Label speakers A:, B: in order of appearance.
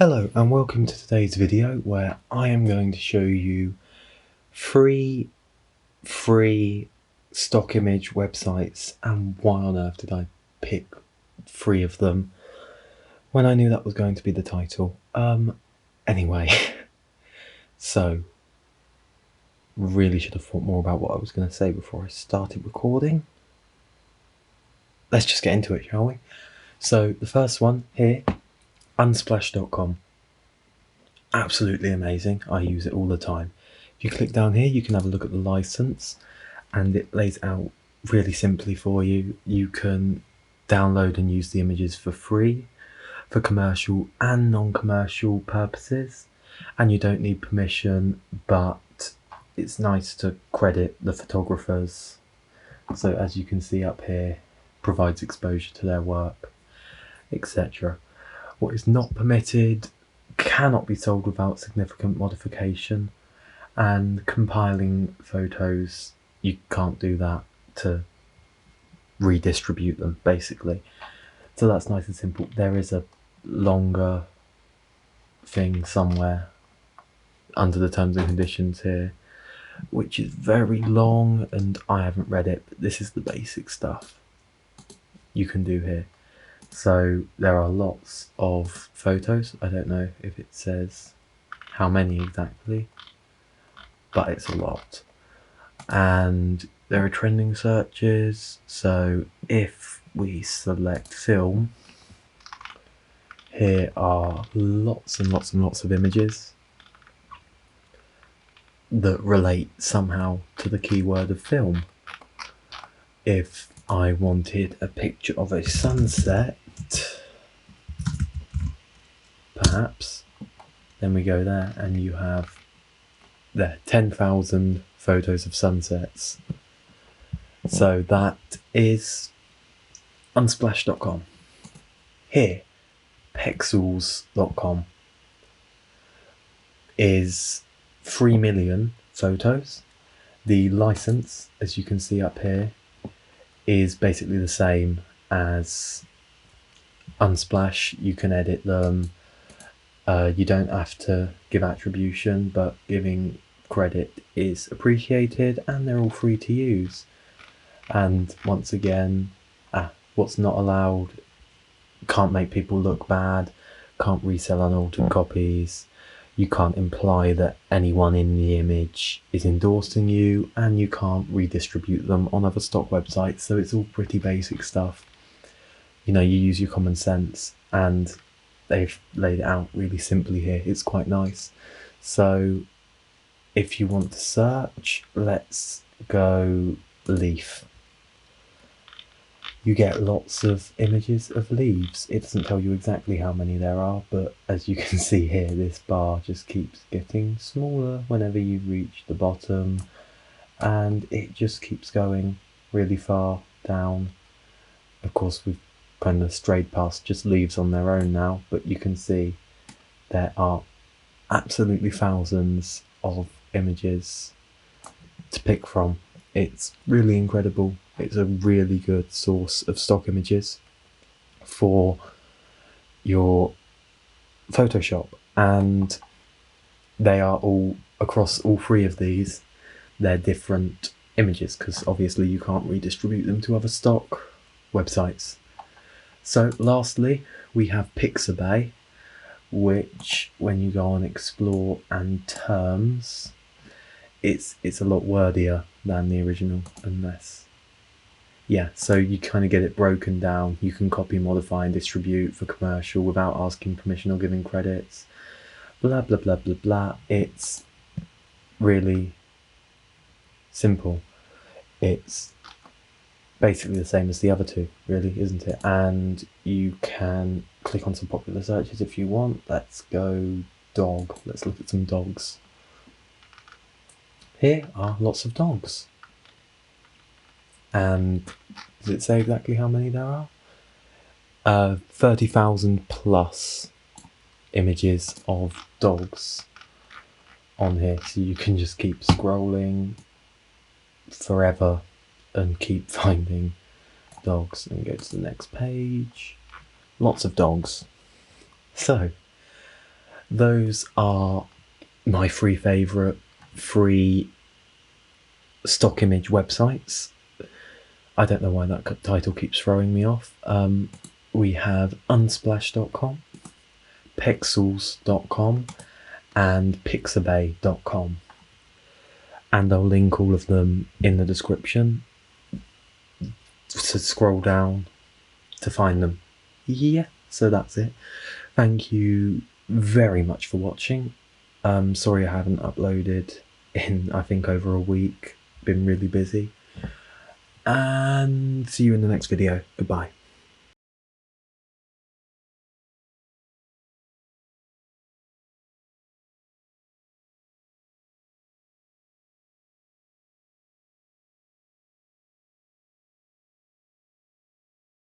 A: Hello and welcome to today's video where I am going to show you free stock image websites and why on earth did I pick 3 of them when I knew that was going to be the title. Anyway, so really should have thought more about what I was going to say before I started recording. Let's just get into it, shall we? So the first one here, Unsplash.com. Absolutely amazing. I use it all the time. If you click down here, you can have a look at the license and it lays out really simply for you. You can download and use the images for free for commercial and non-commercial purposes, and you don't need permission, but it's nice to credit the photographers. So as you can see up here, provides exposure to their work, etc. What is not permitted cannot be sold without significant modification, and compiling photos, you can't do that to redistribute them basically. So that's nice and simple. There is a longer thing somewhere under the terms and conditions here which is very long and I haven't read it, but this is the basic stuff you can do here. So there are lots of photos. I don't know if it says how many exactly, but it's a lot. And there are trending searches. So if we select film, here are lots and lots and lots of images that relate somehow to the keyword of film. If I wanted a picture of a sunset, perhaps, then we go there and you have there 10,000 photos of sunsets. So that is Unsplash.com. Here, Pixels.com is 3 million photos. The license, as you can see up here, is basically the same as Unsplash. You can edit them. You don't have to give attribution, but giving credit is appreciated, and they're all free to use. And once again, what's not allowed: can't make people look bad, can't resell unaltered copies, you can't imply that anyone in the image is endorsing you, and you can't redistribute them on other stock websites. So it's all pretty basic stuff. You know, you use your common sense, and they've laid it out really simply here. It's quite nice. So if you want to search, let's go leaf. You get lots of images of leaves. It doesn't tell you exactly how many there are, but as you can see here, this bar just keeps getting smaller whenever you reach the bottom, and it just keeps going really far down. Of course, we've kind of strayed past just leaves on their own now, but you can see there are absolutely thousands of images to pick from. It's really incredible. It's a really good source of stock images for your Photoshop, and they are all across all 3 of these. They're different images because obviously you can't redistribute them to other stock websites. So lastly, we have Pixabay, which when you go on explore and terms, it's a lot wordier than the original, unless, yeah, so you kind of get it broken down. You can copy, modify and distribute for commercial without asking permission or giving credits, blah blah blah blah blah. It's really simple. It's basically the same as the other 2, really, isn't it? And you can click on some popular searches if you want. Let's go dog. Let's look at some dogs. Here are lots of dogs. And does it say exactly how many there are? 30,000 plus images of dogs on here. So you can just keep scrolling forever and keep finding dogs, and go to the next page. Lots of dogs. So Those are my three favourite free stock image websites. I don't know why that title keeps throwing me off. We have unsplash.com, pixels.com and pixabay.com, and I'll link all of them in the description, so scroll down to find them. Yeah, so that's it. Thank you very much for watching. Sorry I haven't uploaded in, I think, over a week. Been really busy. And see you in the next video. Goodbye.